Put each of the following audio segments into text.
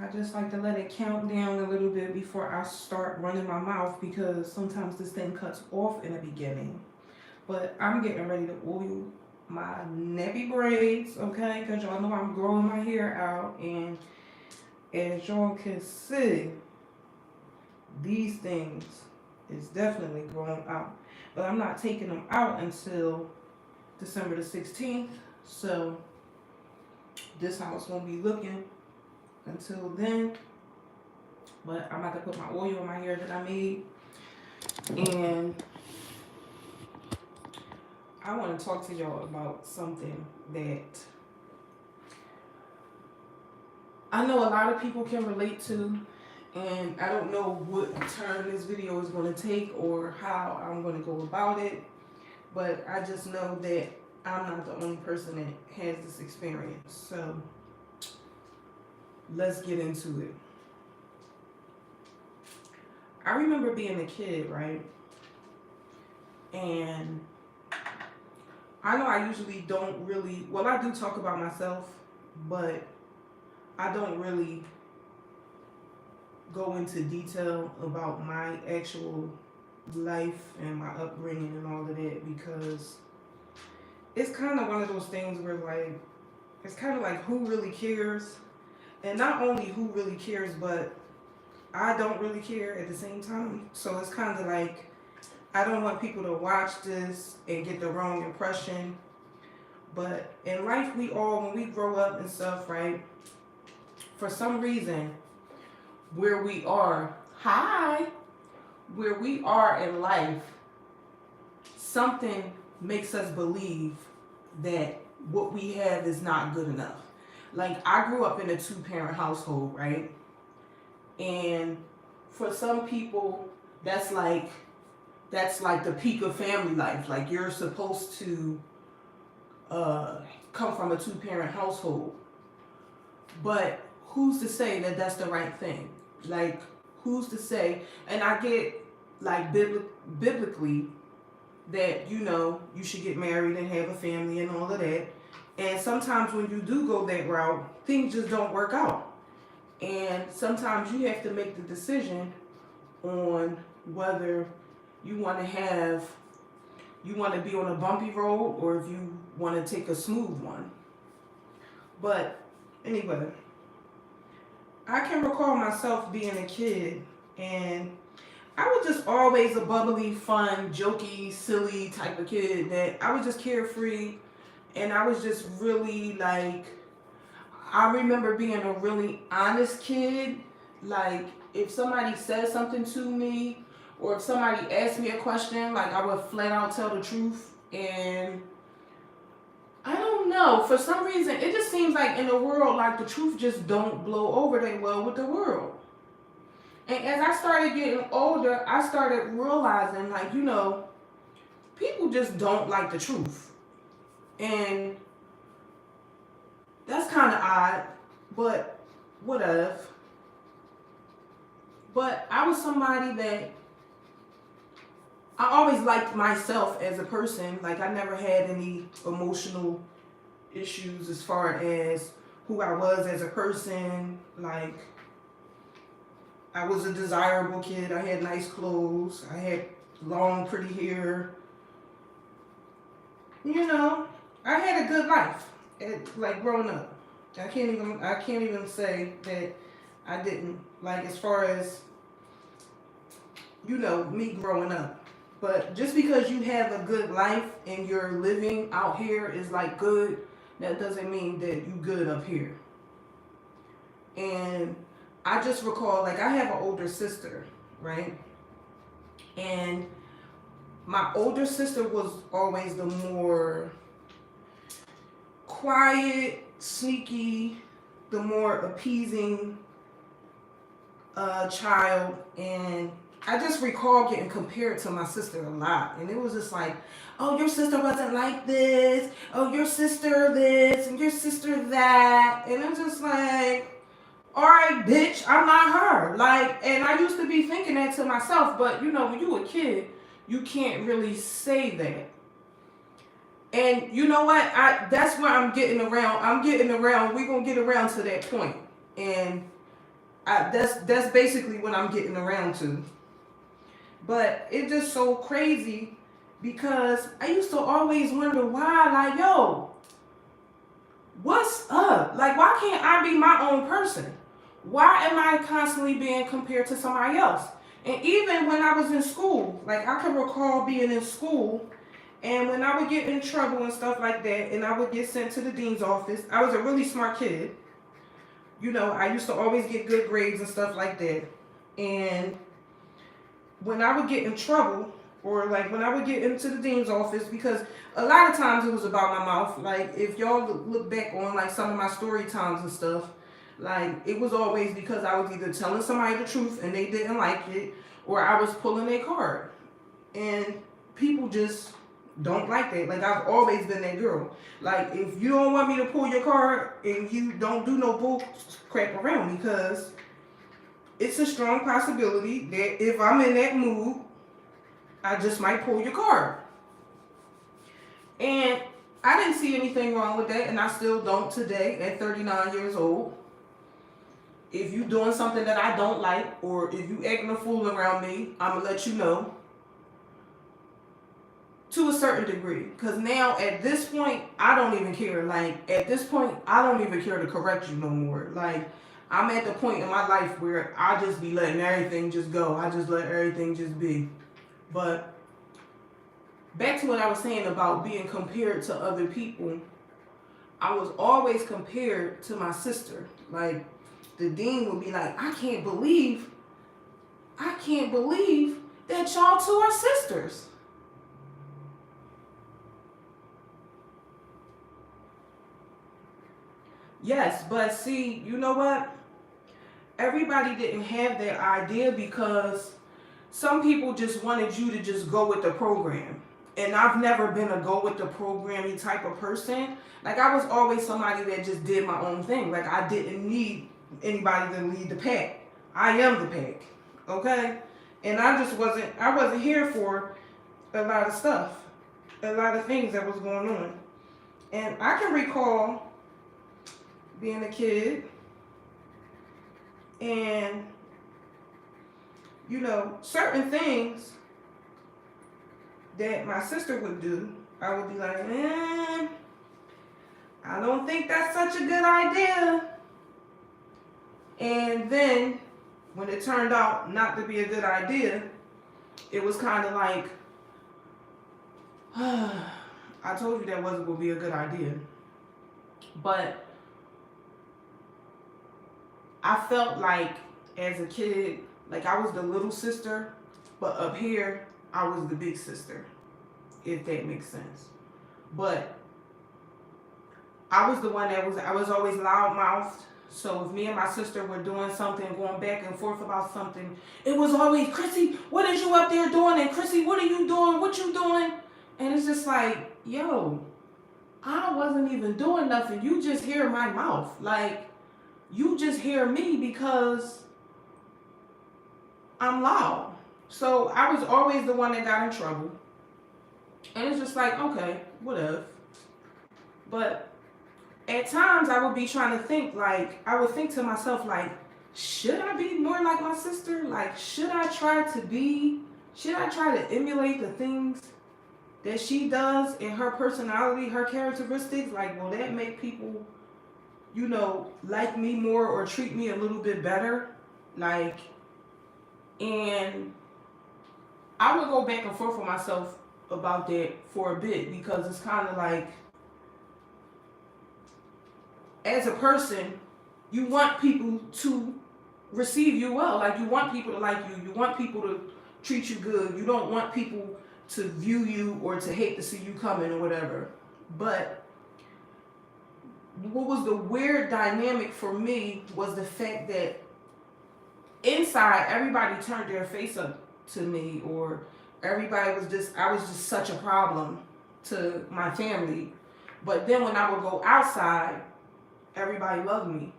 I just like to let it count down a little bit before I start running my mouth because sometimes this thing cuts off in the beginning. But I'm getting ready to oil my nappy braids, okay? Because y'all know I'm growing my hair out. And as y'all can see, these things is definitely growing out. But I'm not taking them out until December the 16th. So this how it's going to be looking until then. But I'm about to put my oil in my hair that I made. And I want to talk to y'all about something that I know a lot of people can relate to. And I don't know what turn this video is going to take or how I'm going to go about it. But I just know that I'm not the only person that has this experience. So let's get into it. I remember being a kid, right? And I know I usually don't really, well, I do talk about myself, but I don't really go into detail about my actual life and my upbringing and all of that because it's kind of one of those things where, like, it's kind of like who really cares? And not only who really cares, but I don't really care at the same time. So it's kind of like I don't want people to watch this and get the wrong impression. But in life, we all, when we grow up and stuff, right? For some reason, where we are, where we are in life, something makes us believe that what we have is not good enough. Like, I grew up in a two-parent household, right? And for some people, that's like the peak of family life. Like, you're supposed to come from a two-parent household. But who's to say that that's the right thing? Like, who's to say? And I get, like, biblically that, you know, you should get married and have a family and all of that. And sometimes when you do go that route, things just don't work out. And sometimes you have to make the decision on whether you want to be on a bumpy road or if you want to take a smooth one. But anyway, I can recall myself being a kid, and I was just always a bubbly, fun, jokey, silly type of kid that I was just carefree, and I was just really, like, I remember being a really honest kid. Like, if somebody said something to me or if somebody asked me a question, like, I would flat out tell the truth. And I don't know, for some reason it just seems like in the world, like, the truth just don't blow over that well with the world. And as I started getting older, I started realizing, like, you know, people just don't like the truth. And that's kind of odd, but whatever. But I was somebody that I always liked myself as a person. Like, I never had any emotional issues as far as who I was as a person. Like, I was a desirable kid. I had nice clothes. I had long, pretty hair. You know, I had a good life. Like, growing up. I can't even say that I didn't. Like, as far as, you know, me growing up. But just because you have a good life and you're living out here is, like, good, that doesn't mean that you good up here. And I just recall, like, I have an older sister, right? And my older sister was always the more quiet, sneaky, the more appeasing child. And I just recall getting compared to my sister a lot. And it was just like, oh, your sister wasn't like this. Oh, your sister this and your sister that. And I'm just like, all right, bitch, I'm not her. Like, and I used to be thinking that to myself. But, you know, when you a kid, you can't really say that. And you know what? That's where I'm getting around. We're going to get around to that point. And That's basically what I'm getting around to. But it's just so crazy because I used to always wonder why, like, yo, what's up? Like, why can't I be my own person? Why am I constantly being compared to somebody else? And even when I was in school, like, I can recall being in school, and when I would get in trouble and stuff like that, and I would get sent to the dean's office, I was a really smart kid. You know, I used to always get good grades and stuff like that. And when I would get in trouble, or like when I would get into the dean's office, because a lot of times it was about my mouth. Like, if y'all look back on like some of my story times and stuff, like, it was always because I was either telling somebody the truth and they didn't like it, or I was pulling a card. And people just don't like that. Like, I've always been that girl. Like, if you don't want me to pull your card, and you don't do no bull crap around, because it's a strong possibility that if I'm in that mood, I just might pull your card. And I didn't see anything wrong with that, and I still don't today at 39 years old. If you doing something that I don't like, or if you acting a fool around me, I'm going to let you know. To a certain degree. Because now, at this point, I don't even care. Like, at this point, I don't even care to correct you no more. Like, I'm at the point in my life where I just be letting everything just go. I just let everything just be. But back to what I was saying about being compared to other people, I was always compared to my sister. Like, the dean would be like, I can't believe that y'all two are sisters. Yes, but see, you know what? Everybody didn't have that idea, because some people just wanted you to just go with the program. And I've never been a go with the programmy type of person. Like, I was always somebody that just did my own thing. Like, I didn't need anybody to lead the pack. I am the pack. Okay? And I wasn't here for a lot of stuff. A lot of things that was going on. And I can recall being a kid, and you know, certain things that my sister would do, I would be like, I don't think that's such a good idea. And then when it turned out not to be a good idea, it was kind of like, I told you that wasn't going to be a good idea. But I felt like, as a kid, like I was the little sister, but up here, I was the big sister, if that makes sense. But I was the one I was always loud-mouthed. So if me and my sister were doing something, going back and forth about something, it was always, Chrissy, what is you up there doing? And Chrissy, what are you doing? What you doing? And it's just like, yo, I wasn't even doing nothing. You just hear my mouth. Like, you just hear me because I'm loud. So I was always the one that got in trouble. And it's just like, okay, whatever. But at times I would be trying to think, like, I would think to myself, like, should I be more like my sister? Like, should I try to emulate the things that she does in her personality, her characteristics? Like, will that make people, you know, like me more or treat me a little bit better? Like, and I would go back and forth with myself about that for a bit, because it's kind of like, as a person, you want people to receive you well. Like, you want people to like you. You want people to treat you good. You don't want people to view you or to hate to see you coming or whatever. But what was the weird dynamic for me was the fact that inside, everybody turned their face up to me, or everybody was just, I was just such a problem to my family. But then when I would go outside, everybody loved me.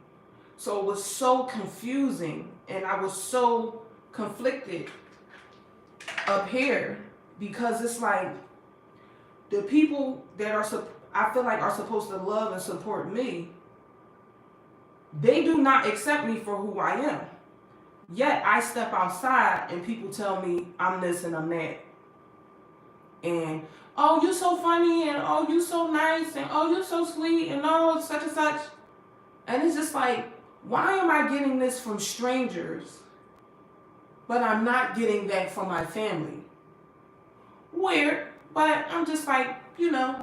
So it was so confusing, and I was so conflicted up here, because it's like the people that I feel like are supposed to love and support me, they do not accept me for who I am. Yet I step outside and people tell me I'm this and I'm that. And oh, you so funny, and oh, you so nice, and oh, you so sweet, and oh, such and such. And it's just like, why am I getting this from strangers, but I'm not getting that from my family? Weird, but I'm just like,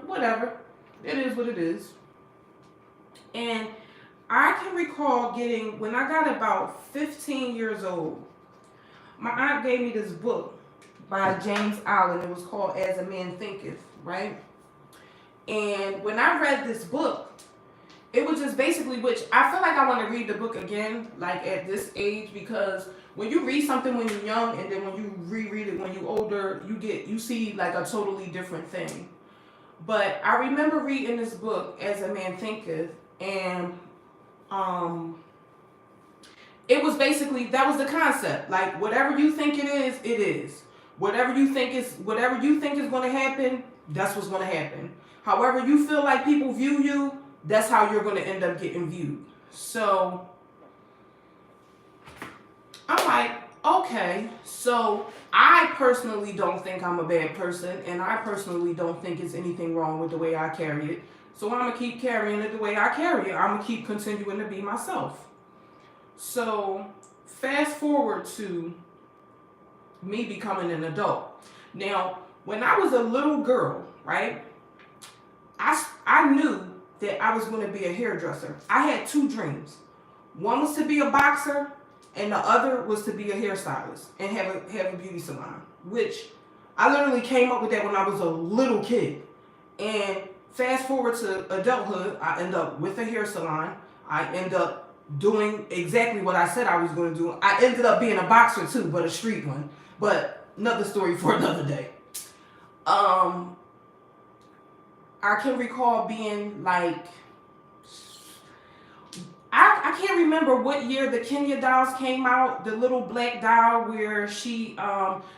whatever. It is what it is. And I can recall getting, when I got about 15 years old, my aunt gave me this book by James Allen. It was called As a Man Thinketh, right? And when I read this book, it was just basically, which I feel like I want to read the book again, like at this age, because when you read something when you're young and then when you reread it when you're older, you see like a totally different thing. But I remember reading this book, As a Man Thinketh, and it was basically, that was the concept. Like, whatever you think it is, it is. Whatever you think is going to happen, that's what's going to happen. However you feel like people view you, that's how you're going to end up getting viewed. So I'm like, okay, so I personally don't think I'm a bad person, and I personally don't think it's anything wrong with the way I carry it. So I'm going to keep carrying it the way I carry it. I'm going to keep continuing to be myself. So fast forward to me becoming an adult. Now, when I was a little girl, right, I knew that I was going to be a hairdresser. I had two dreams. One was to be a boxer, and the other was to be a hairstylist and have a beauty salon, which I literally came up with that when I was a little kid. And fast forward to adulthood, I end up with a hair salon. I end up doing exactly what I said I was going to do. I ended up being a boxer too, but a street one. But another story for another day. I can recall being like, I can't remember what year the Kenya dolls came out, the little black doll where she,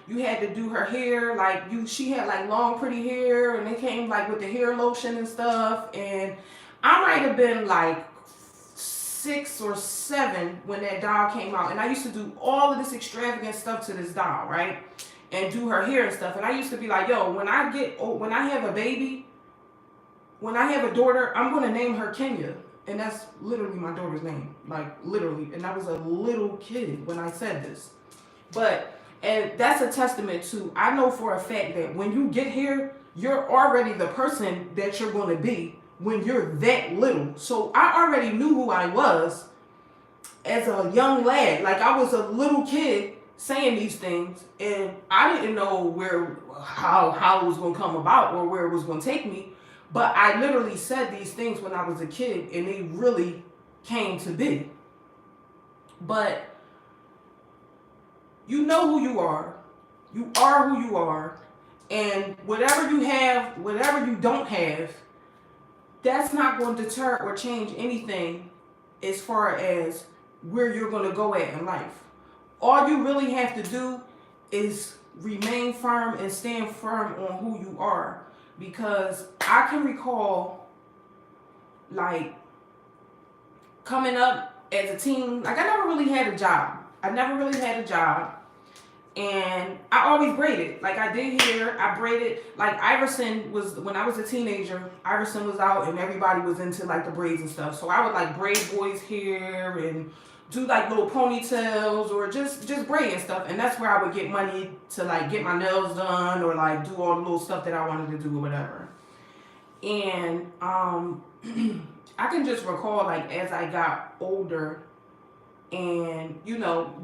you had to do her hair, like she had like long pretty hair, and they came like with the hair lotion and stuff, and I might have been like 6 or 7 when that doll came out, and I used to do all of this extravagant stuff to this doll, right, and do her hair and stuff, and I used to be like, yo, when I have a baby, when I have a daughter, I'm going to name her Kenya. And that's literally my daughter's name. Like, literally. And I was a little kid when I said this. And that's a testament to, I know for a fact that when you get here, you're already the person that you're going to be when you're that little. So I already knew who I was as a young lad. Like, I was a little kid saying these things, and I didn't know how it was going to come about or where it was going to take me. But I literally said these things when I was a kid, and they really came to be. But you know who you are. You are who you are. And whatever you have, whatever you don't have, that's not going to deter or change anything as far as where you're going to go at in life. All you really have to do is remain firm and stand firm on who you are. Because I can recall, like, coming up as a teen, like, I never really had a job. And I always braided. Like, I did hair, I braided. Like, Iverson was, when I was a teenager, Iverson was out and everybody was into, like, the braids and stuff. So I would, like, braid boys' hair and do, like, little ponytails or just braid and stuff. And that's where I would get money to, like, get my nails done or, like, do all the little stuff that I wanted to do or whatever. And I can just recall, like, as I got older and,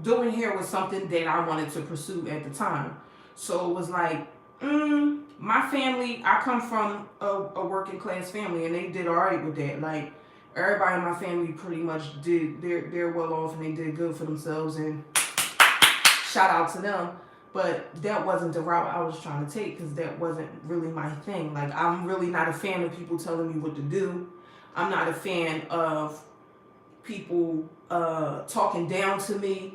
doing hair was something that I wanted to pursue at the time. So it was like, my family, I come from a working class family, and they did all right with that. Like, everybody in my family pretty much they're well off and they did good for themselves, and shout out to them. But that wasn't the route I was trying to take, because that wasn't really my thing. Like, I'm really not a fan of people telling me what to do. I'm not a fan of people talking down to me,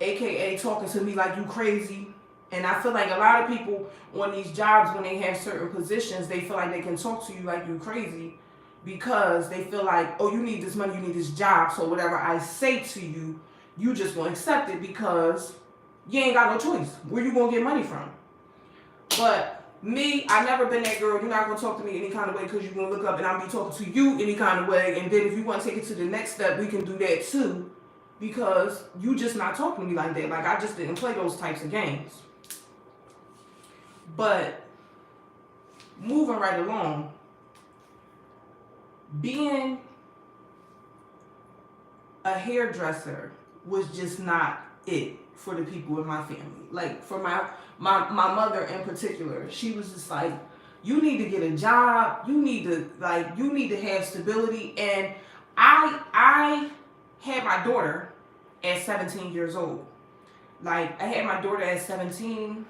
aka talking to me like you crazy. And I feel like a lot of people on these jobs, when they have certain positions, they feel like they can talk to you like you crazy, because they feel like, oh, you need this money, you need this job, so whatever I say to you, you just gonna accept it because you ain't got no choice. Where you gonna get money from? But me, I never been that girl. You're not gonna talk to me any kind of way because you're gonna look up and I'll be talking to you any kind of way. And then if you want to take it to the next step, we can do that too. Because you just not talking to me like that. Like, I just didn't play those types of games. But moving right along, being a hairdresser was just not it for the people in my family. Like, for my mother in particular, she was just like, you need to get a job, you need to have stability. And I had my daughter at 17 years old. Like, I had my daughter at 17,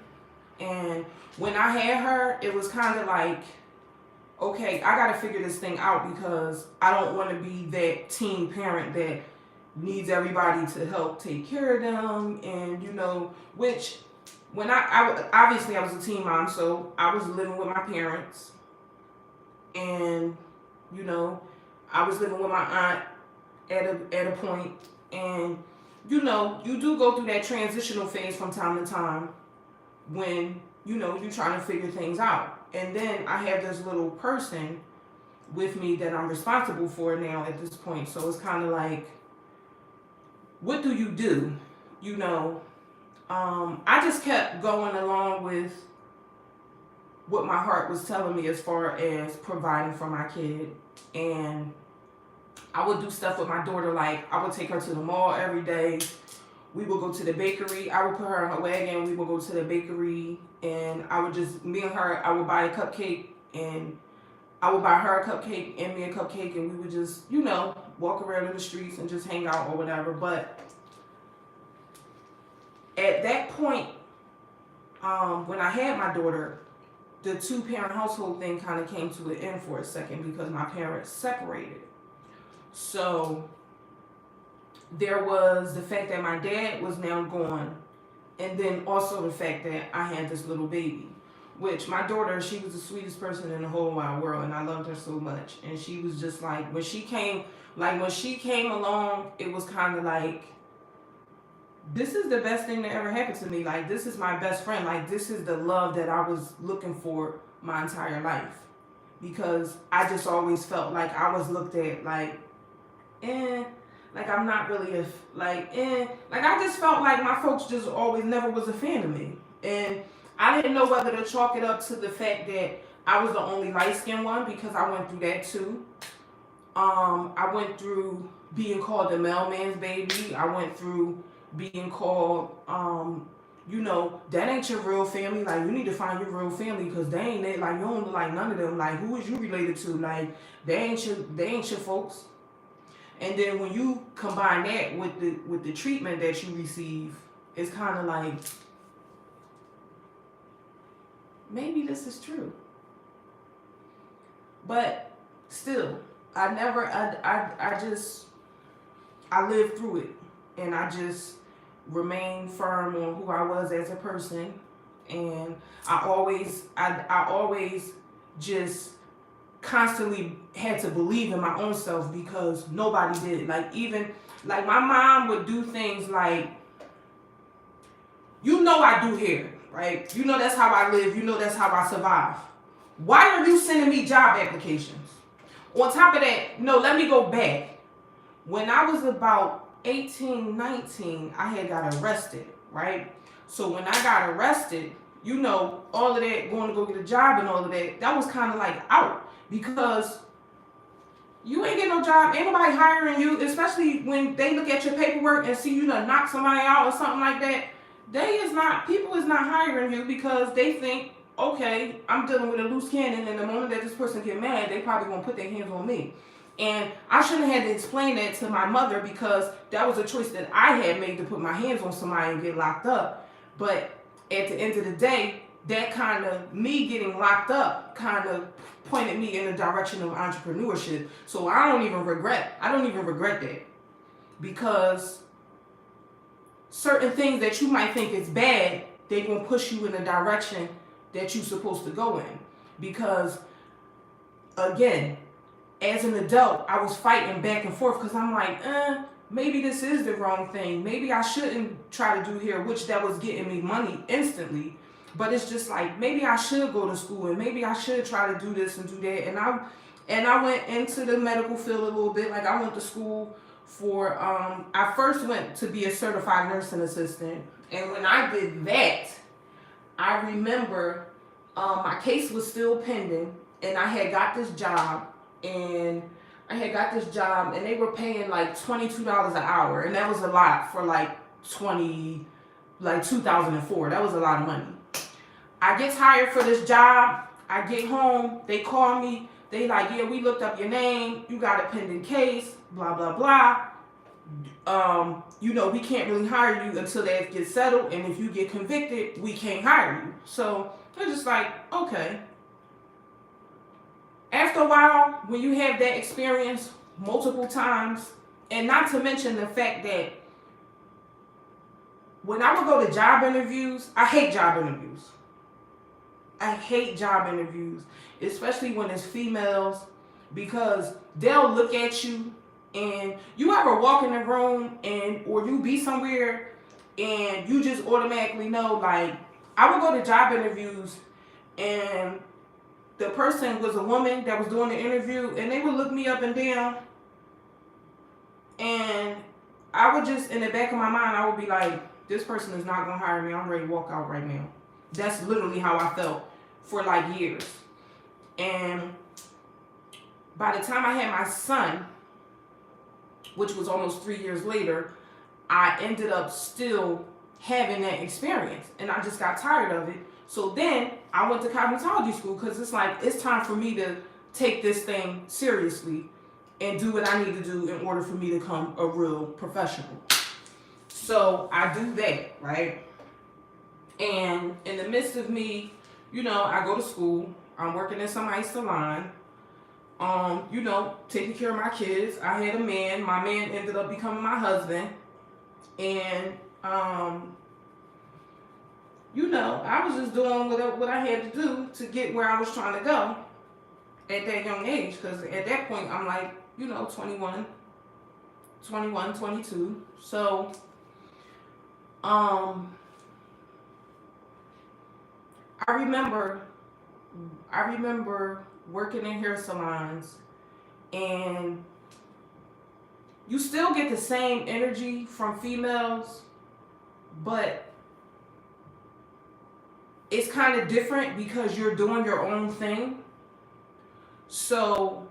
and when I had her, it was kind of like, okay, I gotta figure this thing out because I don't want to be that teen parent that needs everybody to help take care of them. And which when I obviously I was a teen mom, so I was living with my parents, and I was living with my aunt at a point. And you do go through that transitional phase from time to time when you're trying to figure things out. And then I have this little person with me that I'm responsible for now at this point. So it's kind of like, what do you do? I just kept going along with what my heart was telling me as far as providing for my kid. And I would do stuff with my daughter, like I would take her to the mall every day. We would go to the bakery. I would put her in her wagon. We would go to the bakery, and me and her, I would buy a cupcake, and I would buy her a cupcake and me a cupcake, and we would just, walk around in the streets and just hang out or whatever. But at that point, when I had my daughter, the two-parent household thing kind of came to an end for a second because my parents separated. So there was the fact that my dad was now gone, and then also the fact that I had this little baby, which my daughter, she was the sweetest person in the whole wide world, and I loved her so much. And she was just like, when she came along, it was kind of like, this is the best thing that ever happened to me. Like, this is my best friend. Like, this is the love that I was looking for my entire life. Because I just always felt like I was looked at like, like I'm not really like I just felt like my folks just always never was a fan of me. And I didn't know whether to chalk it up to the fact that I was the only light-skinned one, because I went through that too. I went through being called the mailman's baby. I went through being called, that ain't your real family. Like, you need to find your real family because they ain't it. Like, you don't look like none of them. Like, who is you related to? Like, they ain't your folks. And then when you combine that with the treatment that you receive, it's kind of like, maybe this is true. But still, I lived through it, and I just remained firm on who I was as a person. And I always just constantly had to believe in my own self because nobody did. Like, even like my mom would do things like, I do hair, right? That's how I live. That's how I survive. Why are you sending me job applications? On top of that, let me go back. When I was about 18, 19, I had got arrested, right? So when I got arrested, all of that, going to go get a job and all of that, that was kind of like out. Because you ain't getting no job, ain't nobody hiring you, especially when they look at your paperwork and see you done knock somebody out or something like that. People is not hiring you because they think, okay, I'm dealing with a loose cannon, and the moment that this person get mad, they probably gonna put their hands on me. And I shouldn't have had to explain that to my mother because that was a choice that I had made to put my hands on somebody and get locked up. But at the end of the day, that kind of, me getting locked up kind of pointed me in the direction of entrepreneurship. So I don't even regret that, because certain things that you might think is bad, they're going to push you in the direction that you're supposed to go in. Because again, as an adult, I was fighting back and forth because I'm like, maybe this is the wrong thing. Maybe I shouldn't try to do hair, which that was getting me money instantly. But it's just like, maybe I should go to school, and maybe I should try to do this and do that. And I went into the medical field a little bit. Like, I went to school for I first went to be a certified nursing assistant. And when I did that, I remember my case was still pending, and I had got this job, and they were paying like $22 an hour, and that was a lot for like 2004. That was a lot of money. I get hired for this job. I get home. They call me. They like, yeah, we looked up your name. You got a pending case. Blah blah blah. We can't really hire you until that gets settled, and if you get convicted, we can't hire you. So they're just like, okay. After a while, when you have that experience multiple times, and not to mention the fact that when I would go to job interviews, I hate job interviews. I hate job interviews, especially when it's females, because they'll look at you, and you ever walk in the room or you be somewhere and you just automatically know, like, I would go to job interviews and the person was a woman that was doing the interview, and they would look me up and down, and I would just, in the back of my mind, I would be like, this person is not going to hire me. I'm ready to walk out right now. That's literally how I felt for like years. And by the time I had my son, which was almost 3 years later, I ended up still having that experience, and I just got tired of it. So then I went to cosmetology school, because it's like, it's time for me to take this thing seriously and do what I need to do in order for me to become a real professional. So I do that, right? And in the midst of me, I go to school, I'm working in somebody's salon, taking care of my kids. I had a man. My man ended up becoming my husband. And, I was just doing what I had to do to get where I was trying to go at that young age. Because at that point, I'm like, 21, 22. So, I remember working in hair salons, and you still get the same energy from females, but it's kind of different because you're doing your own thing. So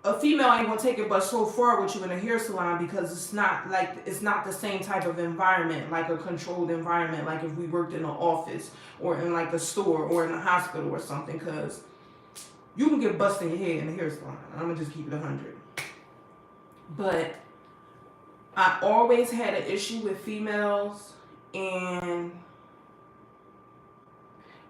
a female ain't gonna take it but so far with you in a hair salon, because it's not the same type of environment, like a controlled environment, like if we worked in an office or in like a store or in a hospital or something, because you can get busted in your head in a hair salon. I'm gonna just keep it 100. But I always had an issue with females, and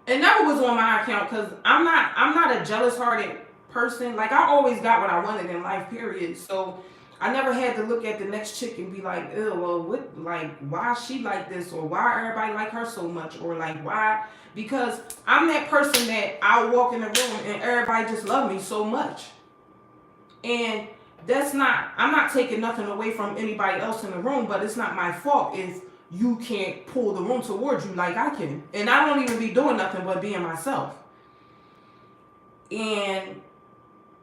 it never was on my account, because I'm not a jealous hearted person. Like, I always got what I wanted in life, period. So I never had to look at the next chick and be like, ew, well, what, like, why is she like this, or why everybody like her so much, or like, why? Because I'm that person that I walk in the room and everybody just love me so much. And I'm not taking nothing away from anybody else in the room, but it's not my fault if you can't pull the room towards you like I can. And I don't even be doing nothing but being myself. And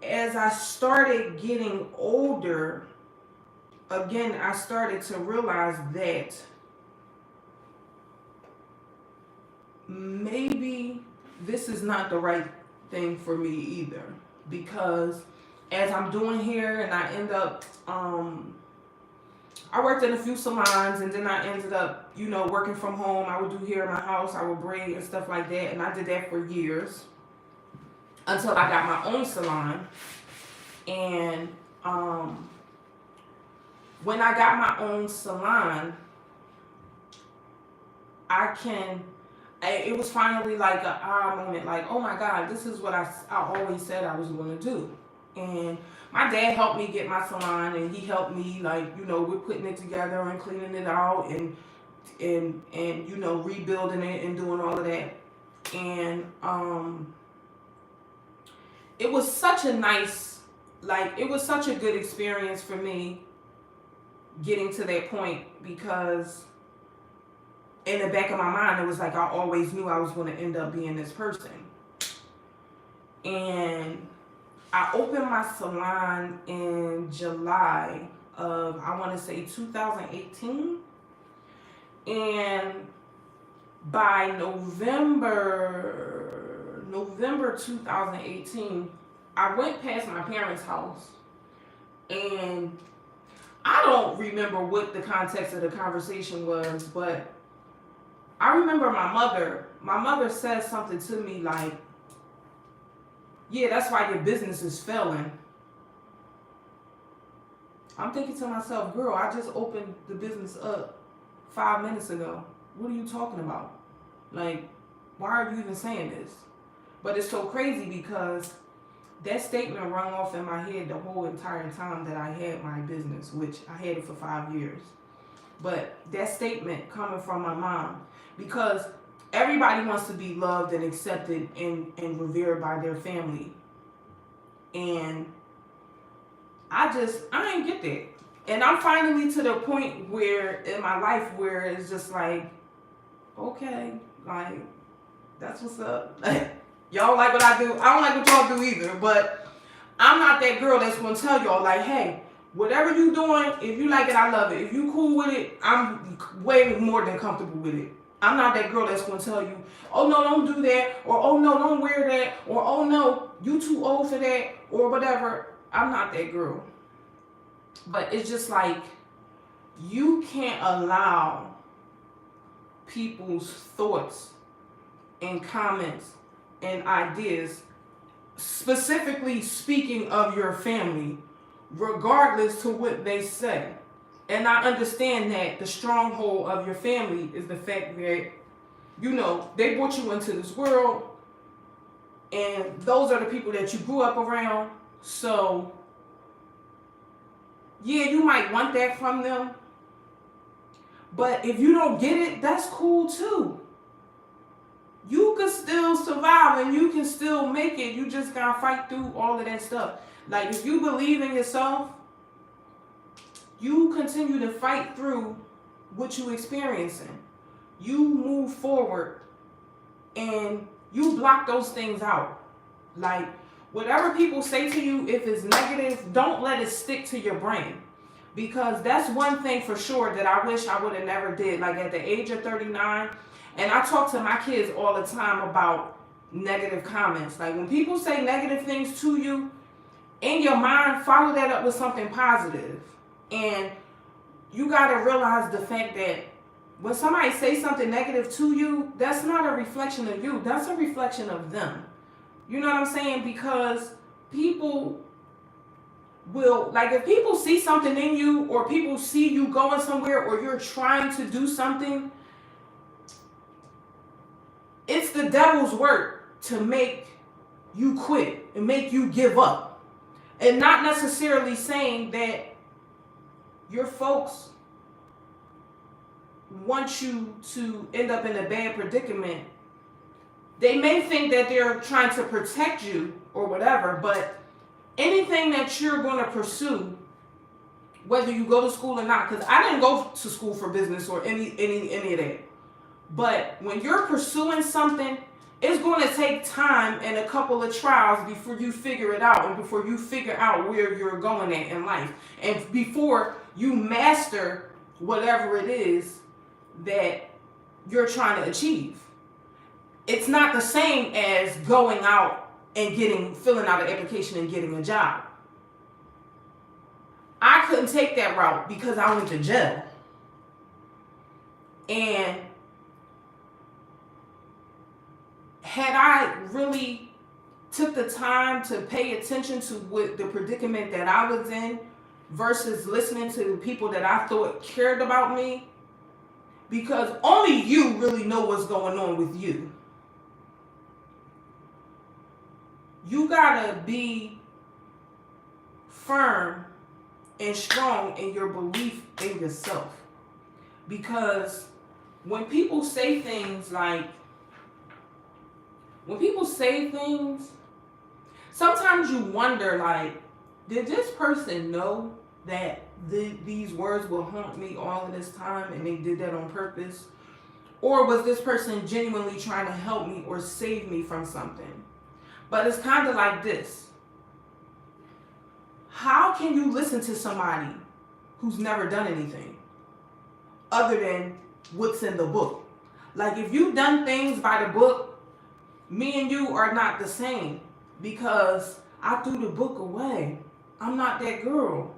as I started getting older, again, I started to realize that maybe this is not the right thing for me either. Because as I'm doing hair, and I end up, I worked in a few salons, and then I ended up, working from home. I would do hair in my house, I would braid and stuff like that, and I did that for years until I got my own salon. And when I got my own salon, it was finally like an aha moment, like, oh my God, this is what I always said I was going to do. And my dad helped me get my salon, and he helped me, like, with putting it together and cleaning it out and rebuilding it and doing all of that. And it was such a good experience for me, getting to that point, because in the back of my mind, it was like I always knew I was going to end up being this person. And I opened my salon in July of, I want to say 2018. And by November 2018, I went past my parents' house, and I don't remember what the context of the conversation was, but I remember my mother said something to me like, yeah, that's why your business is failing. I'm thinking to myself, girl, I just opened the business up 5 minutes ago. What are you talking about? Like, why are you even saying this? But it's so crazy because that statement rung off in my head the whole entire time that I had my business, which I had it for 5 years. But that statement coming from my mom, because everybody wants to be loved and accepted and revered by their family. And I ain't get that. And I'm finally to the point where in my life where it's just like, okay, like, that's what's up. Y'all like what I do. I don't like what y'all do either, but I'm not that girl that's gonna tell y'all like, hey, whatever you doing, if you like it, I love it. If you cool with it, I'm way more than comfortable with it. I'm not that girl that's gonna tell you, oh no, don't do that, or oh no, don't wear that, or oh no, you too old for that, or whatever. I'm not that girl. But it's just like, you can't allow people's thoughts and comments and ideas, specifically speaking of your family, regardless to what they say. And I understand that the stronghold of your family is the fact that, you know, they brought you into this world, and those are the people that you grew up around. So, yeah, you might want that from them. But if you don't get it, that's cool too. You can still survive and you can still make it. You just gotta fight through all of that stuff. Like, if you believe in yourself, you continue to fight through what you're experiencing. You move forward and you block those things out. Like, whatever people say to you, if it's negative, don't let it stick to your brain. Because that's one thing for sure that I wish I would have never did. Like, at the age of 39, and I talk to my kids all the time about negative comments. Like, when people say negative things to you, in your mind, follow that up with something positive. And you got to realize the fact that when somebody says something negative to you, that's not a reflection of you. That's a reflection of them. You know what I'm saying? Because people will, like, if people see something in you, or people see you going somewhere, or you're trying to do something, it's the devil's work to make you quit and make you give up. And not necessarily saying that your folks want you to end up in a bad predicament. They may think that they're trying to protect you or whatever, but anything that you're going to pursue, whether you go to school or not, because I didn't go to school for business or any of that. But when you're pursuing something, it's going to take time and a couple of trials before you figure it out, and before you figure out where you're going at in life, and before you master whatever it is that you're trying to achieve. It's not the same as going out and filling out an application and getting a job. I couldn't take that route because I went to jail. And had I really took the time to pay attention to what the predicament that I was in, versus listening to people that I thought cared about me, because only you really know what's going on with you. You gotta be firm and strong in your belief in yourself. Because when people say things, sometimes you wonder, like, did this person know that these words will haunt me all of this time and they did that on purpose? Or was this person genuinely trying to help me or save me from something? But it's kind of like this. How can you listen to somebody who's never done anything other than what's in the book? Like, if you've done things by the book, me and you are not the same because I threw the book away. I'm not that girl.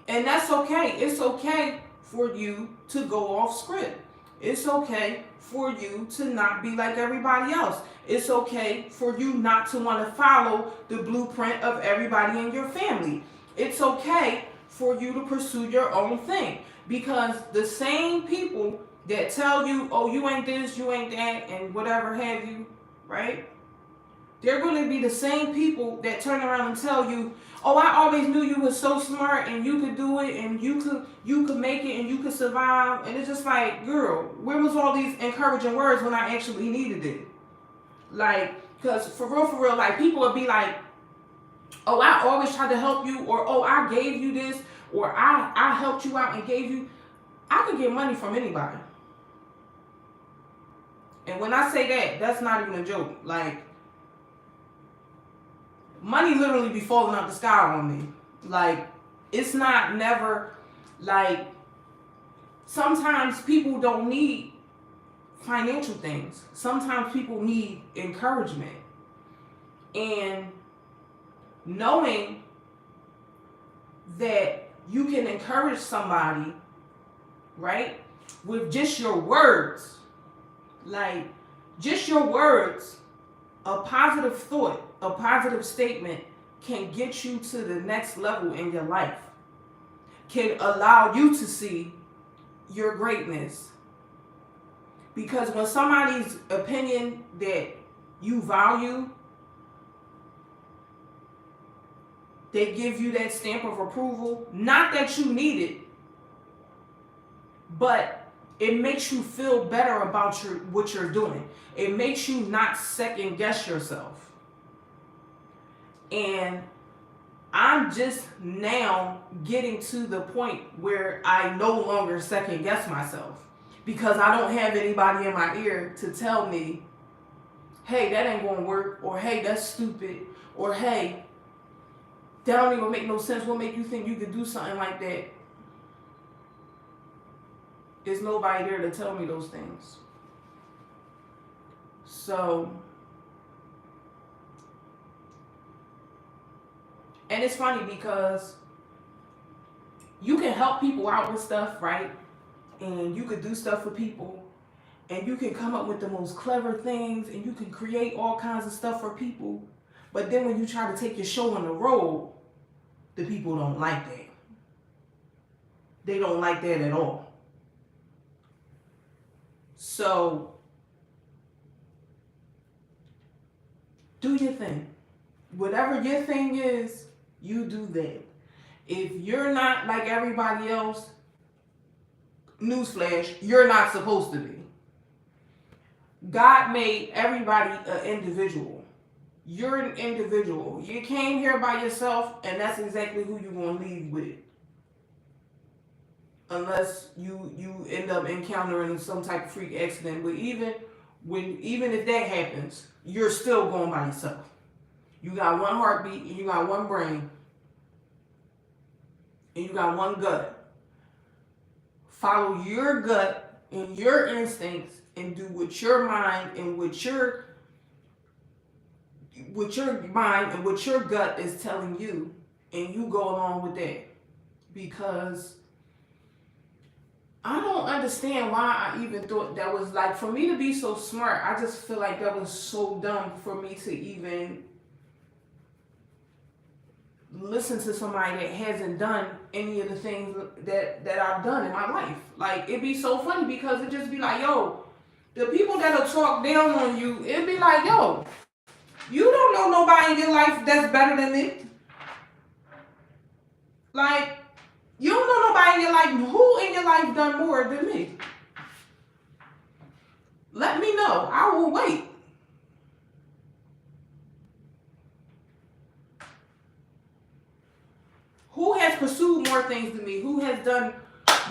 And that's okay. It's okay for you to go off script. It's okay for you to not be like everybody else. It's okay for you not to want to follow the blueprint of everybody in your family. It's okay for you to pursue your own thing. Because the same people that tell you, oh, you ain't this, you ain't that, and whatever have you, right? They're going to be the same people that turn around and tell you, oh, I always knew you was so smart and you could do it and you could make it and you could survive. And it's just like, girl, where was all these encouraging words when I actually needed it? Like, because for real, like, people would be like, oh, I always tried to help you, or oh, I gave you this, or I helped you out and gave you. I could get money from anybody. And when I say that, that's not even a joke. Like, money literally be falling out the sky on me. Like, it's not never, like, sometimes people don't need financial things. Sometimes people need encouragement. And knowing that you can encourage somebody, right, with just your words, like, just your words, a positive thought, a positive statement can get you to the next level in your life, can allow you to see your greatness. Because when somebody's opinion that you value, they give you that stamp of approval, not that you need it, but it makes you feel better about what you're doing. It makes you not second guess yourself. And I'm just now getting to the point where I no longer second guess myself, because I don't have anybody in my ear to tell me, hey, that ain't gonna work, or hey, that's stupid, or hey, that don't even make no sense. What make you think you could do something like that? There's nobody there to tell me those things. So, and it's funny because you can help people out with stuff, right? And you could do stuff for people, and you can come up with the most clever things, and you can create all kinds of stuff for people. But then when you try to take your show on the road, the people don't like that. They don't like that at all. So, do your thing. Whatever your thing is, you do that. If you're not like everybody else, newsflash, you're not supposed to be. God made everybody an individual. You're an individual. You came here by yourself, and that's exactly who you're going to leave with. Unless you end up encountering some type of freak accident. But even if that happens, you're still going by yourself. You got one heartbeat, and you got one brain, and you got one gut. Follow your gut and your instincts, and do what your mind and what your mind and what your gut is telling you, and you go along with that. Because I don't understand why I even thought that was, like, for me to be so smart, I just feel like that was so dumb for me to even listen to somebody that hasn't done any of the things that I've done in my life. Like, it'd be so funny because it just be like, yo, the people that'll talk down on you, it'd be like, yo, you don't know nobody in your life that's better than me. Like, you don't know nobody in your life. Who in your life done more than me? Let me know. I will wait. Who has pursued more things than me? Who has done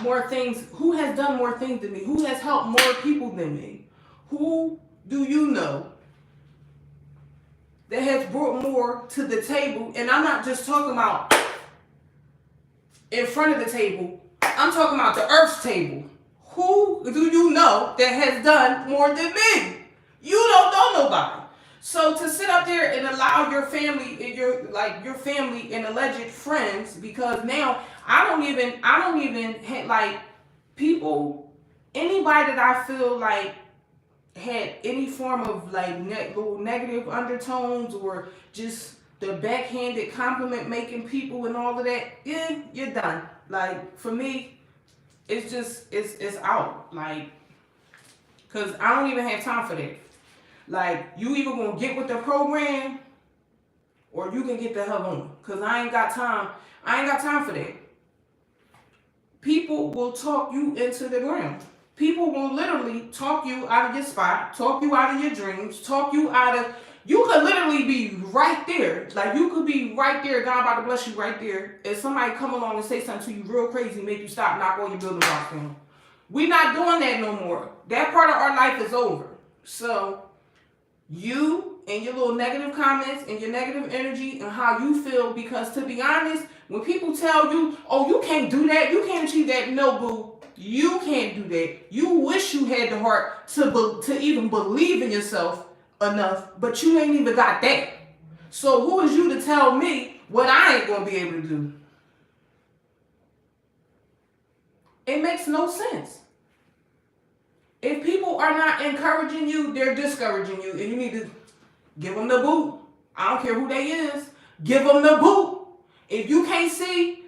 more things? Who has done more things than me? Who has helped more people than me? Who do you know that has brought more to the table? And I'm not just talking about in front of the table. I'm talking about the earth's table. Who do you know that has done more than me? You don't know nobody. So to sit up there and allow your family and your family and alleged friends, because now I don't even like people, anybody that I feel like had any form of like little negative undertones or just the backhanded compliment making people and all of that, yeah, you're done. Like for me, it's just it's out. Like, cause I don't even have time for that. Like, you either gonna get with the program or you can get the hell on. Cause I ain't got time. I ain't got time for that. People will talk you into the ground. People will literally talk you out of your spot, talk you out of your dreams, talk you out of, you could literally be right there. Like, you could be right there, God about to bless you right there. If somebody come along and say something to you real crazy, make you stop, knock all your building blocks down. We're not doing that no more. That part of our life is over. So, you and your little negative comments and your negative energy and how you feel, because to be honest, when people tell you, oh, you can't do that, you can't achieve that, no, boo, you can't do that. You wish you had the heart to even believe in yourself enough, but you ain't even got that. So who is you to tell me what I ain't gonna be able to do? It makes no sense. If people are not encouraging you, they're discouraging you, and you need to give them the boot. I don't care who they is. Give them the boot. If you can't see,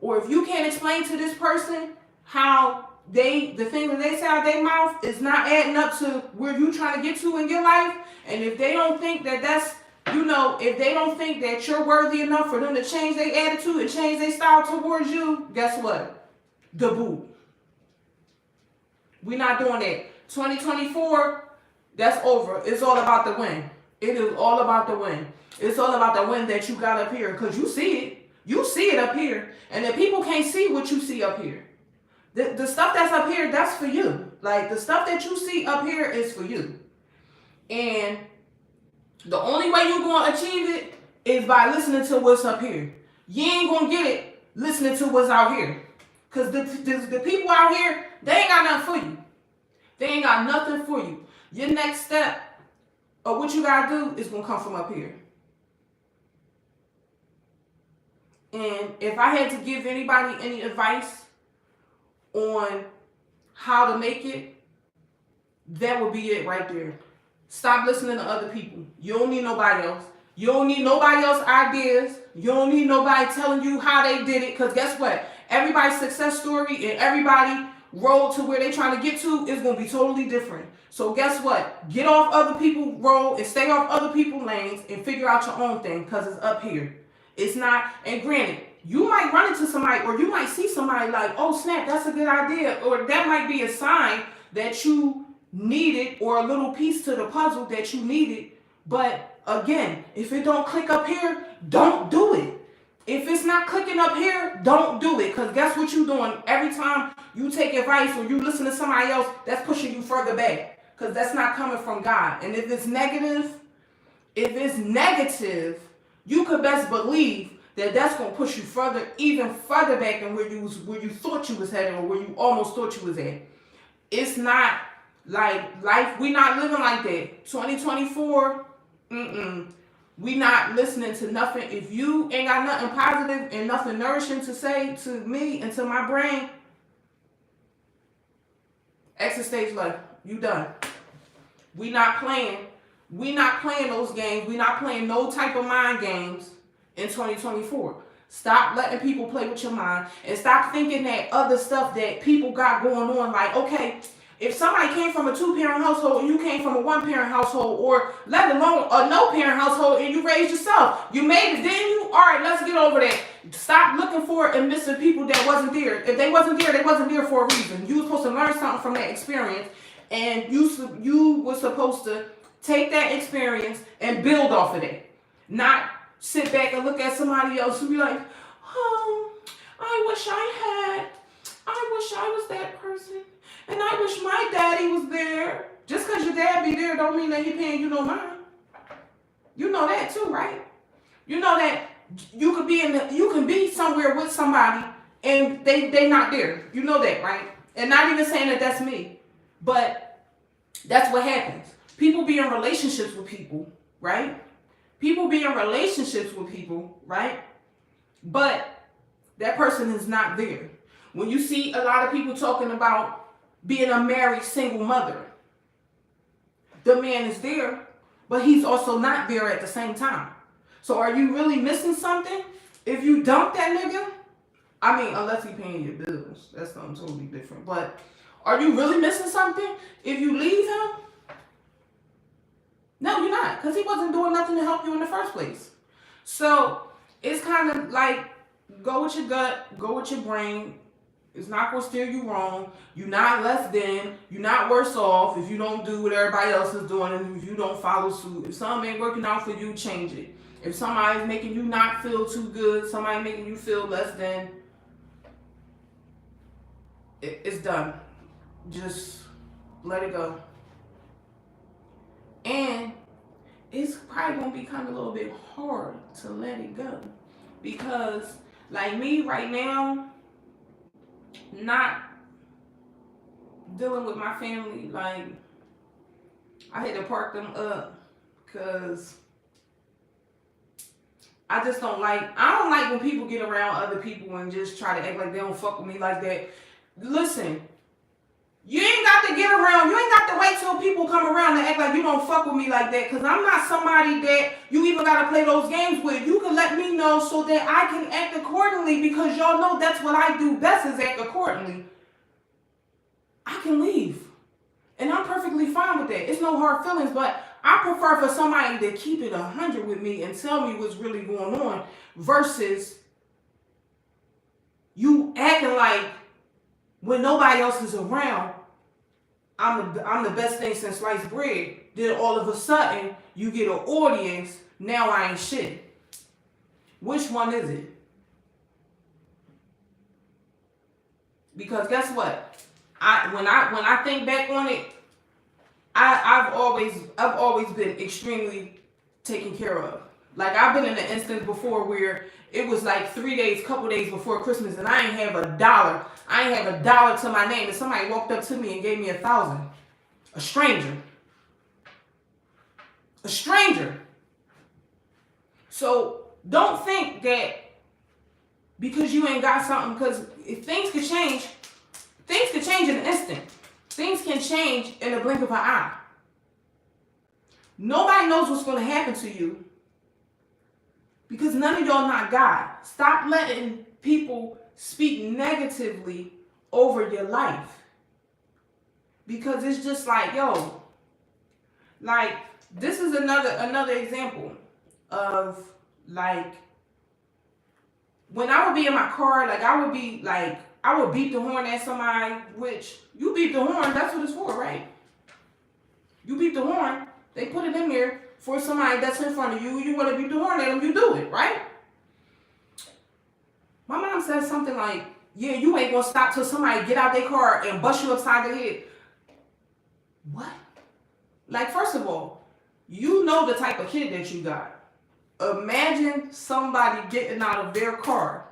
or if you can't explain to this person how the things that they say out their mouth is not adding up to where you trying to get to in your life, and if they don't think that that's, if they don't think that you're worthy enough for them to change their attitude and change their style towards you, guess what? The boot. We're not doing that. 2024, that's over. It's all about the win. It is all about the win. It's all about the win that you got up here, because you see it. You see it up here. And if people can't see what you see up here, the stuff that's up here, that's for you. Like, the stuff that you see up here is for you. And the only way you're going to achieve it is by listening to what's up here. You ain't going to get it listening to what's out here. Because the people out here, they ain't got nothing for you. They ain't got nothing for you. Your next step of what you got to do is going to come from up here. And if I had to give anybody any advice on how to make it, that would be it right there. Stop listening to other people. You don't need nobody else. You don't need nobody else's ideas. You don't need nobody telling you how they did it. Because guess what? Everybody's success story and everybody road to where they're trying to get to is going to be totally different. So guess what? Get off other people's road and stay off other people's lanes and figure out your own thing, because it's up here. It's not, and granted, you might run into somebody, or you might see somebody like, oh snap, that's a good idea, or that might be a sign that you needed, or a little piece to the puzzle that you needed. But again, if it don't click up here, don't do it. If it's not clicking up here, don't do it. Because guess what you're doing? Every time you take advice or you listen to somebody else, that's pushing you further back. Because that's not coming from God. And if it's negative, you could best believe that that's going to push you further, even further back than where you thought you was headed, or where you almost thought you was at. It's not like life. We're not living like that. 2024, we not listening to nothing. If you ain't got nothing positive and nothing nourishing to say to me and to my brain, exit stage left. You done. We not playing those games. We not playing no type of mind games in 2024. Stop letting people play with your mind, and stop thinking that other stuff that people got going on, like, okay, if somebody came from a 2-parent household and you came from a 1-parent household, or let alone a no-parent household, and you raised yourself, you made it, didn't you? All right, let's get over that. Stop looking for and missing people that wasn't there. If they wasn't there, they wasn't there for a reason. You were supposed to learn something from that experience, and you were supposed to take that experience and build off of that. Not sit back and look at somebody else and be like, oh, I wish I was that person. And I wish my daddy was there. Just because your dad be there don't mean that he paying you no mind. You know that too, right? You know that you can be somewhere with somebody and they not there. You know that, right? And not even saying that that's me. But that's what happens. People be in relationships with people, right? People be in relationships with people, right? But that person is not there. When you see a lot of people talking about being a married single mother, the man is there, but he's also not there at the same time. So are you really missing something if you dump that nigga? I mean, unless he's paying your bills. That's something totally different. But are you really missing something if you leave him? No, you're not, because he wasn't doing nothing to help you in the first place. So it's kind of like, go with your gut, go with your brain. It's not going to steer you wrong. You're not less than. You're not worse off if you don't do what everybody else is doing and if you don't follow suit. If something ain't working out for you, change it. If somebody's making you not feel too good, somebody making you feel less than, it's done. Just let it go. And it's probably going to be kind of a little bit hard to let it go. Because, like me right now, not dealing with my family, like, I had to park them up because I just don't like when people get around other people and just try to act like they don't fuck with me like that. Listen, you ain't got to get around, you ain't got to wait till people come around and act like you don't fuck with me like that, because I'm not somebody that you even got to play those games with. You can let me know so that I can act accordingly, because y'all know that's what I do best, is act accordingly. I can leave. And I'm perfectly fine with that. It's no hard feelings, but I prefer for somebody to keep it 100 with me and tell me what's really going on versus you acting like when nobody else is around, I'm the best thing since sliced bread. Then all of a sudden, you get an audience, now I ain't shit. Which one is it? Because guess what? When I think back on it, I've always been extremely taken care of. Like, I've been in an instance before where it was like couple days before Christmas, and I ain't have a dollar. I ain't have a dollar to my name, and somebody walked up to me and gave me $1,000. A stranger. A stranger. So don't think that because you ain't got something, because if things could change in an instant. Things can change in the blink of an eye. Nobody knows what's going to happen to you because none of y'all not God. Stop letting people speak negatively over your life. Because it's just like, yo, like, this is another example of, like, when I would be in my car, like, I would beep the horn at somebody, which you beep the horn, that's what it's for, right? You beep the horn, they put it in there for somebody that's in front of you. You want to beep the horn at them, you do it, right? My mom said something like, yeah, you ain't going to stop till somebody get out their car and bust you upside the head. What? Like, first of all, you know the type of kid that you got. Imagine somebody getting out of their car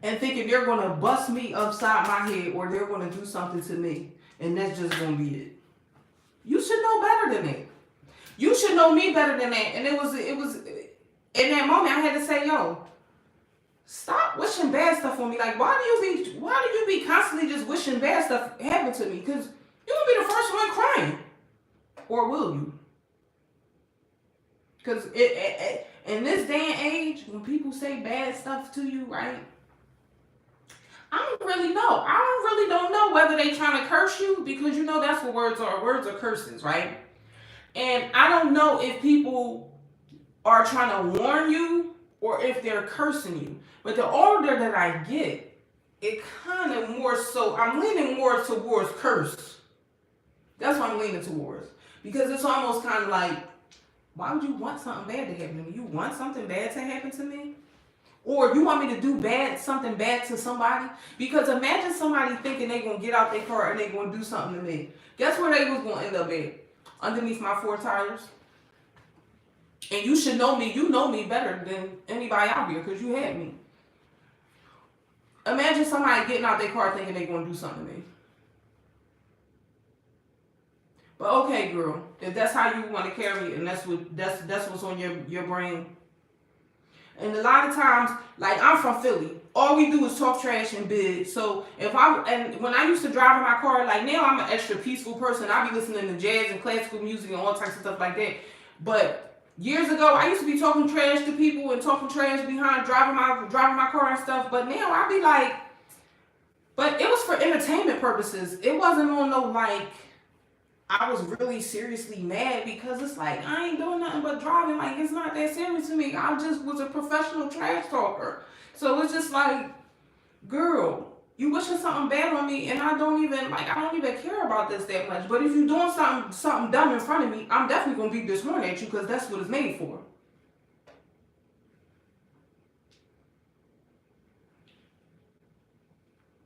and thinking they're going to bust me upside my head or they're going to do something to me. And that's just going to be it. You should know better than that. You should know me better than that. And it was in that moment I had to say, yo, stop wishing bad stuff on me. Like, why do you be constantly just wishing bad stuff happen to me? Because you're going to be the first one crying. Or will you? Because in this day and age, when people say bad stuff to you, right? I don't really know. I don't know whether they trying to curse you, because you know that's what words are. Words are curses, right? And I don't know if people are trying to warn you or if they're cursing you. But the older that I get, it kind of more so, I'm leaning more towards curse. That's what I'm leaning towards. Because it's almost kind of like Why would you want something bad to happen to me? You want something bad to happen to me? Or you want me to do something bad to somebody? Because imagine somebody thinking they gonna get out their car and they gonna do something to me. Guess where they was gonna end up at? Underneath my 4 tires. And you should know me. You know me better than anybody out here because you had me. Imagine somebody getting out their car thinking they gonna do something to me. But okay, girl, if that's how you want to carry it, and that's what's on your brain. And a lot of times, like I'm from Philly, all we do is talk trash and bid. So when I used to drive in my car, like now I'm an extra peaceful person. I be listening to jazz and classical music and all types of stuff like that. But years ago, I used to be talking trash to people and talking trash behind driving my car and stuff. But now I be like, but it was for entertainment purposes. It wasn't on no like. I was really seriously mad because it's like, I ain't doing nothing but driving. Like, it's not that serious to me. I just was a professional trash talker. So it's just like, girl, you wishing something bad on me and I don't even care about this that much. But if you're doing something dumb in front of me, I'm definitely going to be disappointed at you because that's what it's made for.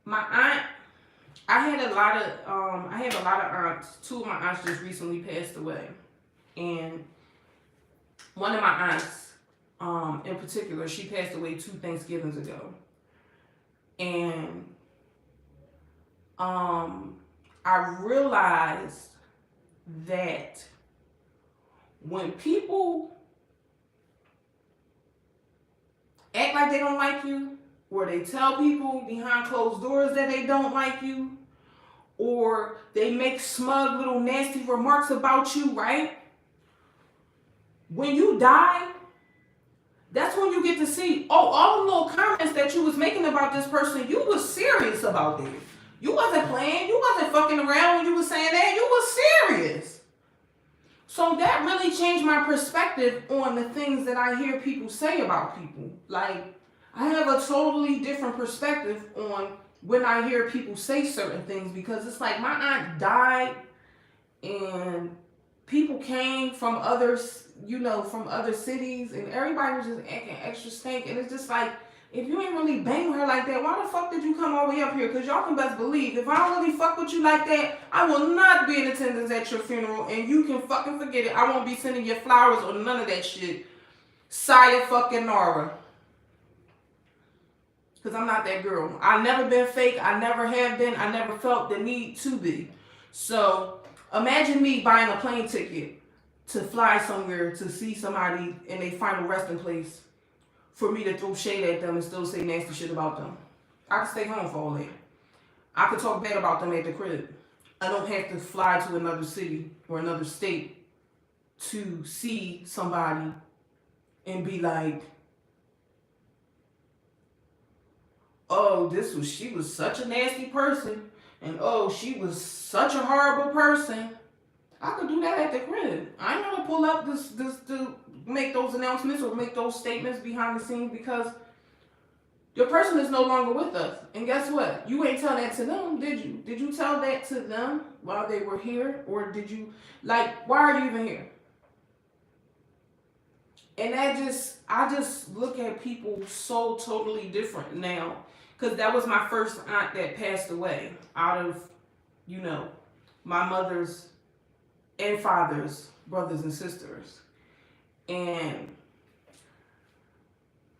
My aunt, I had a lot of aunts. 2 of my aunts just recently passed away, and one of my aunts, in particular, she passed away 2 Thanksgivings ago, and I realized that when people act like they don't like you, or they tell people behind closed doors that they don't like you, or they make smug little nasty remarks about you, right? When you die, that's when you get to see, oh, all the little comments that you was making about this person, you was serious about it. You wasn't playing, you wasn't fucking around when you was saying that, you was serious. So that really changed my perspective on the things that I hear people say about people. Like, I have a totally different perspective on when I hear people say certain things because it's like my aunt died and people came from others, from other cities and everybody was just acting extra stank. And it's just like, if you ain't really bang her like that, why the fuck did you come all the way up here? Because y'all can best believe, if I don't really fuck with you like that, I will not be in attendance at your funeral and you can fucking forget it. I won't be sending you flowers or none of that shit. Saya fucking Nara. Because I'm not that girl. I've never been fake. I never have been. I never felt the need to be. So imagine me buying a plane ticket to fly somewhere to see somebody in their final resting place for me to throw shade at them and still say nasty shit about them. I can stay home for all that. I can talk bad about them at the crib. I don't have to fly to another city or another state to see somebody and be like, oh, she was such a nasty person, and oh, she was such a horrible person. I could do that at the crib. I ain't gonna pull up this to make those announcements or make those statements behind the scenes because your person is no longer with us. And guess what? You ain't tell that to them, did you? Did you tell that to them while they were here? Or did you, why are you even here? And I just look at people so totally different now. Because that was my first aunt that passed away out of, my mother's and father's brothers and sisters. And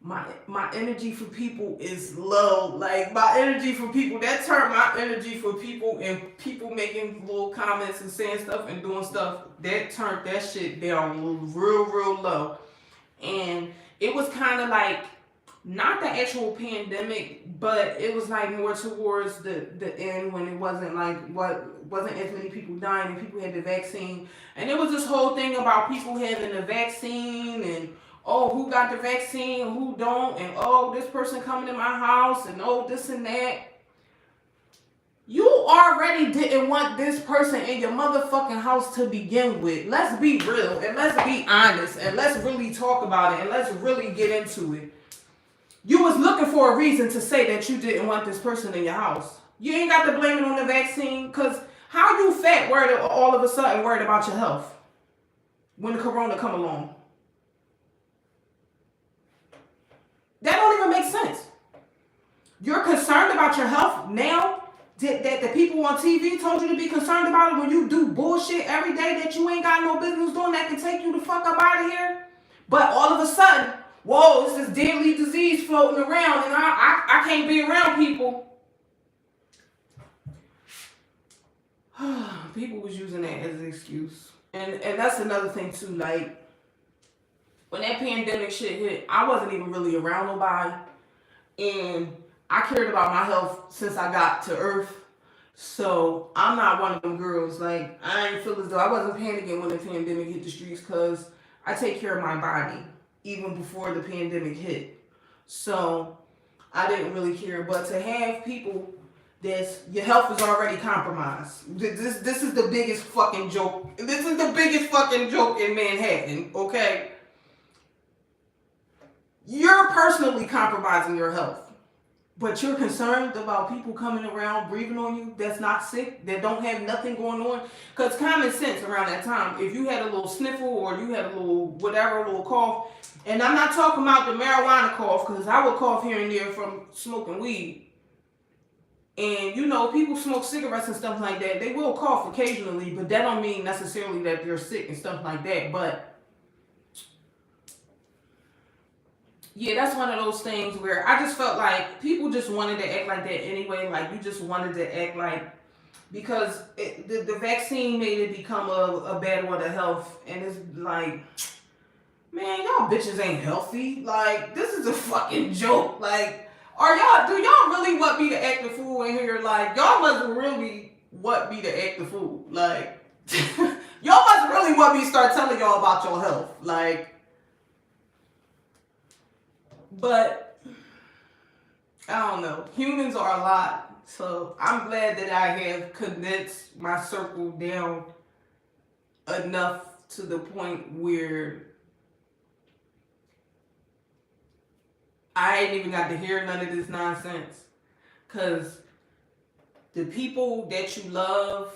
my energy for people is low. Like, my energy for people, that turned my energy for people and people making little comments and saying stuff and doing stuff, that turned that shit down real low. And it was kind of like, not the actual pandemic, but it was like more towards the end when it wasn't wasn't as many people dying and people had the vaccine. And it was this whole thing about people having the vaccine and, oh, who got the vaccine and who don't, and oh, this person coming to my house and oh, this and that. You already didn't want this person in your motherfucking house to begin with. Let's be real and let's be honest and let's really talk about it and let's really get into it. You was looking for a reason to say that you didn't want this person in your house. You ain't got to blame it on the vaccine, because how you fat all of a sudden worried about your health? when the corona come along. That don't even make sense. You're concerned about your health now that the people on TV told you to be concerned about it when you do bullshit every day that you ain't got no business doing that can take you the fuck up out of here. But all of a sudden, whoa, it's this deadly disease floating around and I can't be around people. People was using that as an excuse. And that's another thing too, like, when that pandemic shit hit, I wasn't even really around nobody. And I cared about my health since I got to Earth. So I'm not one of them girls. Like, I ain't feel as though I wasn't panicking when the pandemic hit the streets because I take care of my body even before the pandemic hit. So I didn't really care. But to have people your health is already compromised. This is the biggest fucking joke. This is the biggest fucking joke in Manhattan, okay? You're personally compromising your health, but you're concerned about people coming around breathing on you that's not sick, that don't have nothing going on. Because common sense around that time, if you had a little sniffle or you had a little whatever, a little cough, and I'm not talking about the marijuana cough, because I would cough here and there from smoking weed. And you know, people smoke cigarettes and stuff like that. They will cough occasionally, but that don't mean necessarily that they're sick and stuff like that. But yeah, that's one of those things where I just felt like people just wanted to act like that anyway. Like, you just wanted to act like, because the vaccine made it become a battle of the health. And it's like, man, y'all bitches ain't healthy. Like, this is a fucking joke. Like, do y'all really want me to act the fool in here? Like, y'all must really want me to act the fool. Like, y'all must really want me to start telling y'all about your health. Like, but I don't know. Humans are a lot. So I'm glad that I have condensed my circle down enough to the point where I ain't even got to hear none of this nonsense. Because the people that you love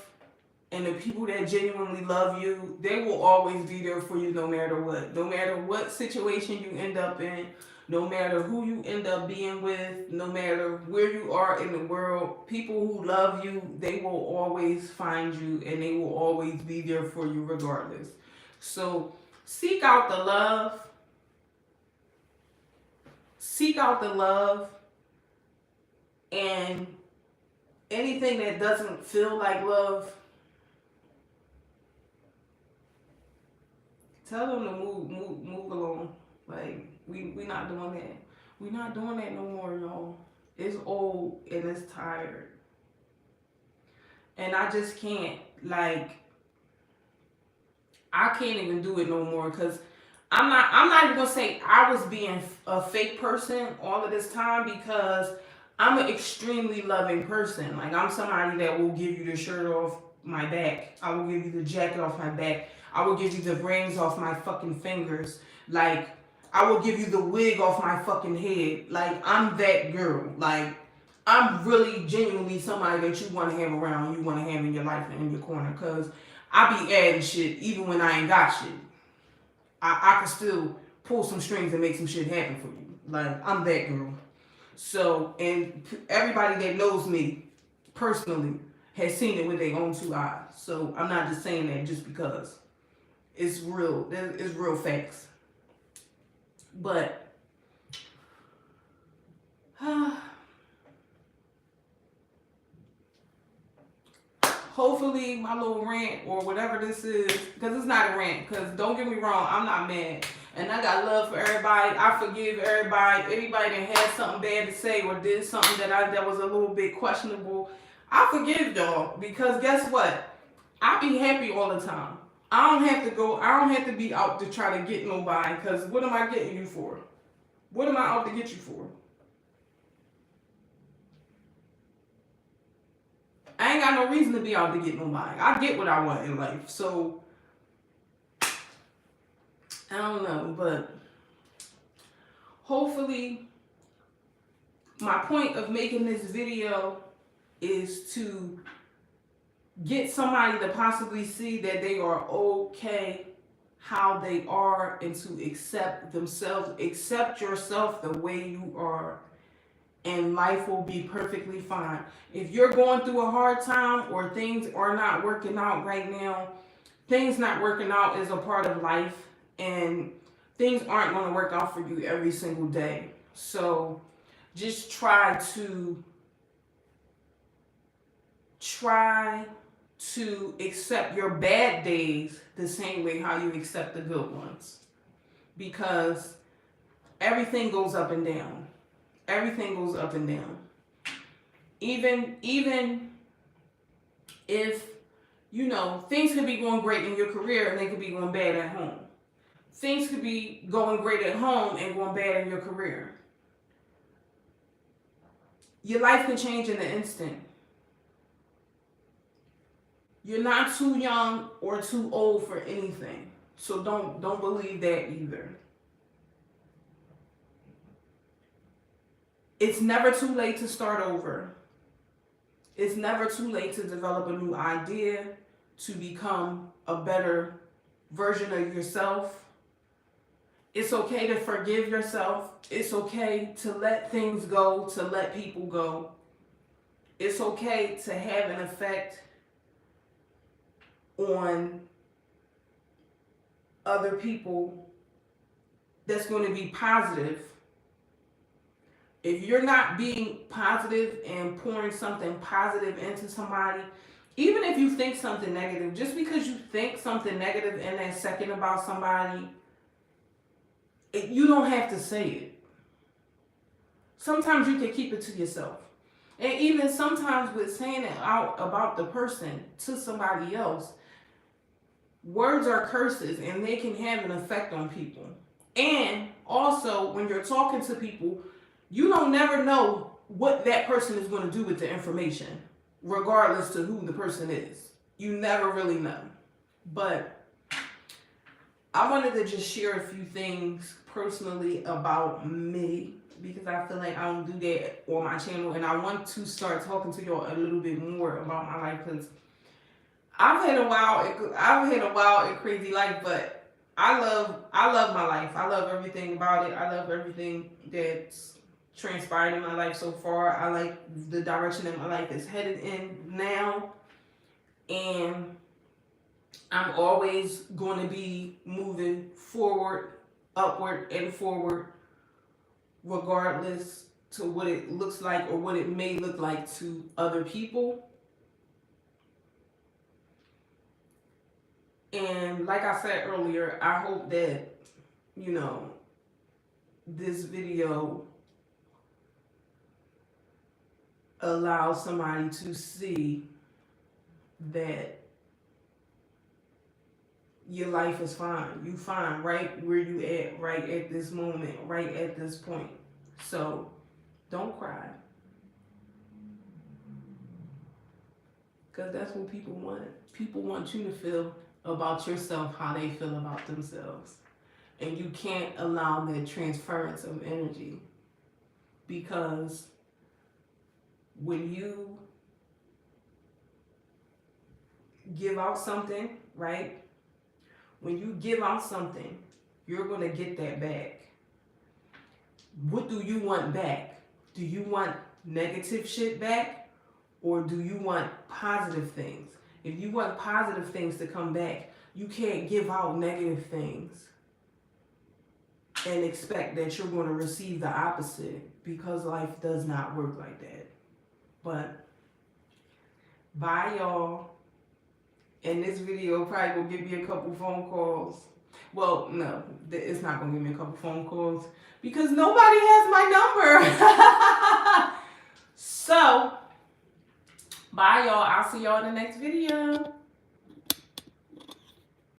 and the people that genuinely love you, they will always be there for you no matter what. No matter what situation you end up in, no matter who you end up being with, no matter where you are in the world, people who love you, they will always find you and they will always be there for you regardless. So seek out the love. Seek out the love, and anything that doesn't feel like love, tell them to move along. Like, we not doing that. We not doing that no more, y'all. It's old and it's tired. And I just can't, like, I can't even do it no more, because I'm not even gonna say I was being a fake person all of this time, because I'm an extremely loving person. Like, I'm somebody that will give you the shirt off my back. I will give you the jacket off my back. I will give you the rings off my fucking fingers. Like, I will give you the wig off my fucking head. Like, I'm that girl. Like, I'm really genuinely somebody that you want to have around, you want to have in your life and in your corner, because I be adding shit even when I ain't got shit. I can still pull some strings and make some shit happen for you. Like, I'm that girl. So, and everybody that knows me personally has seen it with their own two eyes. So I'm not just saying that just because. It's real. It's real facts. But hopefully my little rant or whatever this is, because it's not a rant, because don't get me wrong, I'm not mad. And I got love for everybody. I forgive everybody. Anybody that had something bad to say or did something that was a little bit questionable, I forgive y'all, because guess what? I be happy all the time. I don't have to be out to try to get nobody, because what am I getting you for? What am I out to get you for? I ain't got no reason to be out to get nobody. I get what I want in life. So, I don't know, but hopefully my point of making this video is to get somebody to possibly see that they are okay how they are and to accept themselves, accept yourself the way you are, and life will be perfectly fine. If you're going through a hard time or things are not working out right now, things not working out is a part of life, and things aren't going to work out for you every single day. So just try to accept your bad days the same way how you accept the good ones, because everything goes up and down. Everything goes up and down. Even if things could be going great in your career and they could be going bad at home. Things could be going great at home and going bad in your career. Your life can change in an instant. You're not too young or too old for anything. So don't believe that either. It's never too late to start over. It's never too late to develop a new idea, to become a better version of yourself. It's okay to forgive yourself. It's okay to let things go, to let people go. It's okay to have an effect on other people that's going to be positive. If you're not being positive and pouring something positive into somebody, even if you think something negative, just because you think something negative in that second about somebody, you don't have to say it. Sometimes you can keep it to yourself. And even sometimes with saying it out about the person to somebody else, words are curses and they can have an effect on people. And also, when you're talking to people, you don't never know what that person is going to do with the information, regardless to who the person is. You never really know. But I wanted to just share a few things personally about me, because I feel like I don't do that on my channel, and I want to start talking to y'all a little bit more about my life, because I've had a wild and crazy life, but I love my life. I love everything about it. I love everything that's transpired in my life so far. I like the direction that my life is headed in now, and I'm always going to be moving forward, upward and forward, regardless to what it looks like or what it may look like to other people. And like I said earlier, I hope that, this video allows somebody to see that your life is fine. You fine right where you at, right at this moment, right at this point. So don't cry, because that's what people want. People want you to feel about yourself how they feel about themselves. And you can't allow that transference of energy, because when you give out something, right? When you give out something, you're going to get that back. What do you want back? Do you want negative shit back, or do you want positive things? If you want positive things to come back, you can't give out negative things and expect that you're going to receive the opposite, because life does not work like that. But bye, y'all. And this video probably will give me a couple phone calls. Well, no, it's not going to give me a couple phone calls, because nobody has my number. So, bye, y'all. I'll see y'all in the next video.